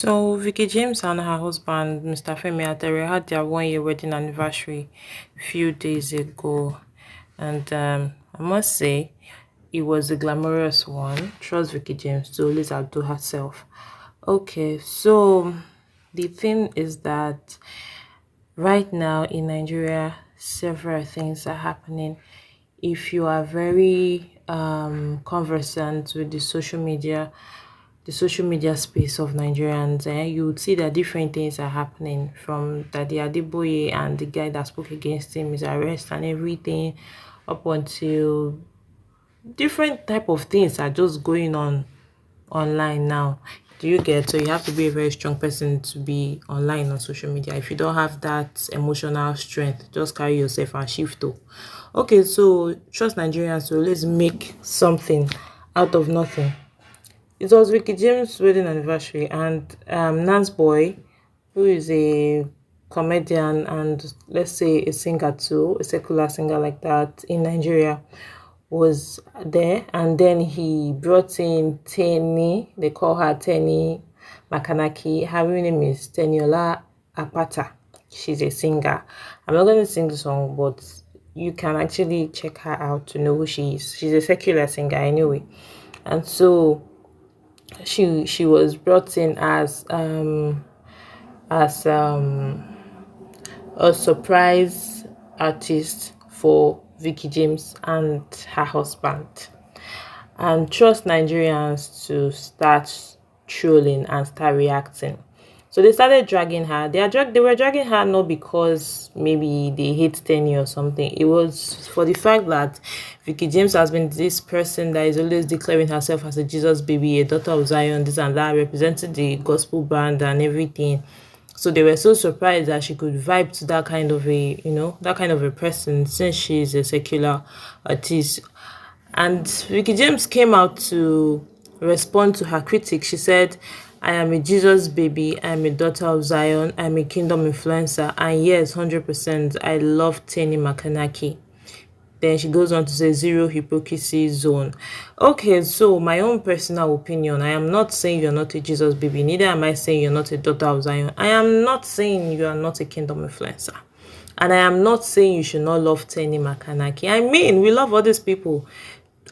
So Vicky James and her husband, Mr. Femi Atere, had their 1 year wedding anniversary a few days ago, and I must say it was a glamorous one. Trust Vicky James to always outdo herself. Okay, so the thing is that right now in Nigeria, several things are happening. If you are very conversant with the social media space of Nigerians, you would see that different things are happening, from Daddy Adeboye and the guy that spoke against him, his arrest and everything, up until different type of things are just going on online now. Do you get? So you have to be a very strong person to be online on social media. If you don't have that emotional strength, just carry yourself and shift to. Okay, so trust Nigerians to always make something out of nothing. It was Ricky James' wedding anniversary, and Nance Boy, who is a comedian and let's say a singer too, a secular singer like that in Nigeria, was there. And then he brought in Tenny, they call her Tenny Makanaki. Her real name is Teniola Apata. She's a singer. I'm not going to sing the song, but you can actually check her out to know who she is. She's a secular singer anyway. And so she was brought in as a surprise artist for Vicky James and her husband, and trust Nigerians to start trolling and start reacting. So they started dragging her. They were dragging her not because maybe they hate Tenny or something. It was for the fact that Vicky James has been this person that is always declaring herself as a Jesus baby, a daughter of Zion, this and that, represented the gospel band and everything. So they were so surprised that she could vibe to that kind of that kind of a person, since she's a secular artist. And Vicky James came out to respond to her critics. She said, I am a Jesus baby, I am a daughter of Zion, I am a kingdom influencer, and yes, 100%, I love Tenny Makanaki. Then she goes on to say zero hypocrisy zone. Okay, so my own personal opinion, I am not saying you're not a Jesus baby, neither am I saying you're not a daughter of Zion. I am not saying you are not a kingdom influencer. And I am not saying you should not love Tenny Makanaki. I mean, we love all these people.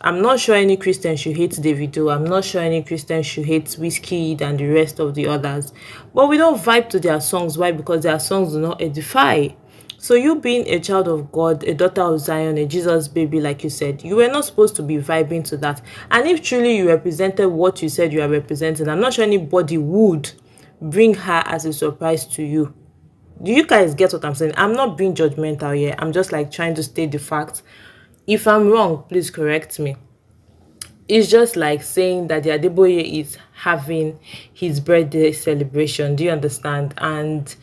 I'm not sure any Christian should hate Davido. I'm not sure any Christian should hate Wizkid and the rest of the others. But we don't vibe to their songs. Why? Because their songs do not edify. So you being a child of God, a daughter of Zion, a Jesus baby, like you said, you were not supposed to be vibing to that. And if truly you represented what you said you are representing, I'm not sure anybody would bring her as a surprise to you. Do you guys get what I'm saying? I'm not being judgmental here. I'm just like trying to state the facts. If I'm wrong, please correct me. It's just like saying that the Adeboye is having his birthday celebration. Do you understand? And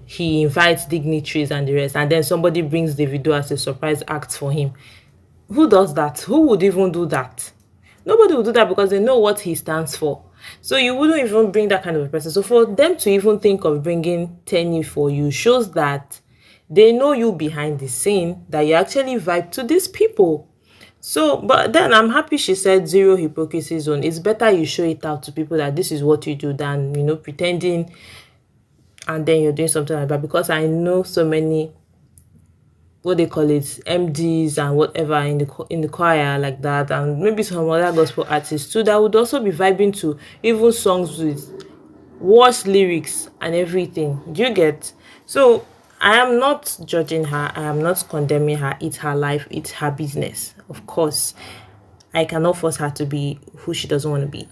he invites dignitaries and the rest, and then somebody brings Davido as a surprise act for him. Who does that? Who would even do that? Nobody will do that, because they know what he stands for. So you wouldn't even bring that kind of a person. So for them to even think of bringing Tenny for you shows that they know you behind the scene, that you actually vibe to these people. So, but then I'm happy she said zero hypocrisy zone. It's better you show it out to people that this is what you do than, pretending and then you're doing something like that. Because I know so many, what they call it, MDs and whatever in the choir like that, and maybe some other gospel artists too, that would also be vibing to even songs with worse lyrics and everything. Do you get? So I am not judging her, I am not condemning her. It's her life, it's her business. Of course, I cannot force her to be who she doesn't want to be.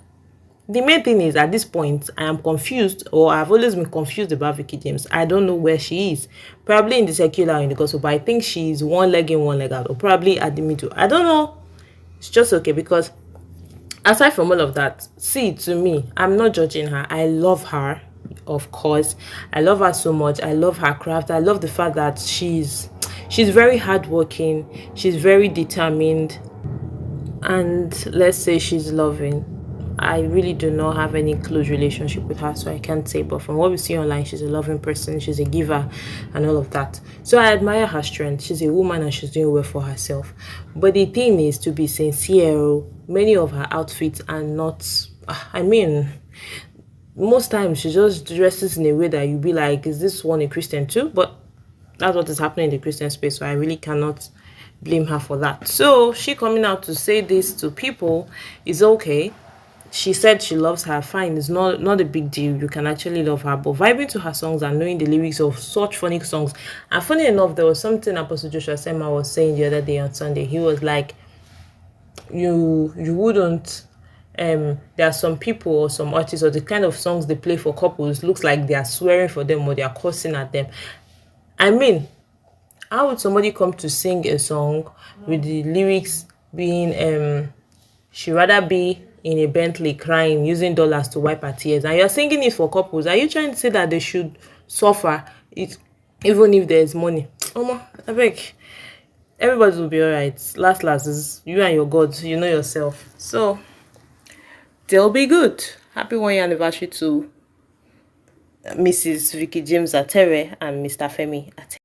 The main thing is, at this point, I am confused, or I've always been confused about Vicky James. I don't know where she is. Probably in the secular or in the gospel, but I think she's one leg in, one leg out, or probably at the middle. I don't know. It's just okay, because aside from all of that, see, to me, I'm not judging her. I love her, of course. I love her so much. I love her craft. I love the fact that she's very hardworking. She's very determined, and let's say she's loving. I really do not have any close relationship with her, so I can't say. But from what we see online, she's a loving person, she's a giver, and all of that. So I admire her strength. She's a woman and she's doing well for herself. But the thing is, to be sincere, many of her outfits are not. I mean, most times she just dresses in a way that you be like, is this one a Christian too? But that's what is happening in the Christian space, so I really cannot blame her for that. So she coming out to say this to people is okay. She said she loves her, fine, it's not a big deal. You can actually love her, but vibing to her songs and knowing the lyrics of such funny songs. And funny enough, there was something Apostle Joshua Sema was saying the other day on Sunday. He was like, you wouldn't there are some people or some artists, or the kind of songs they play for couples looks like they are swearing for them or they are cursing at them. I mean, how would somebody come to sing a song with the lyrics being she rather be in a Bentley crying, using dollars to wipe her tears, and you're singing it for couples? Are you trying to say that they should suffer it even if there's money? I beg, everybody will be all right. Last is you and your God, you know yourself, so they'll be good. Happy 1 year anniversary to Mrs. VEEKEE James Atere and Mr. Femi Atere.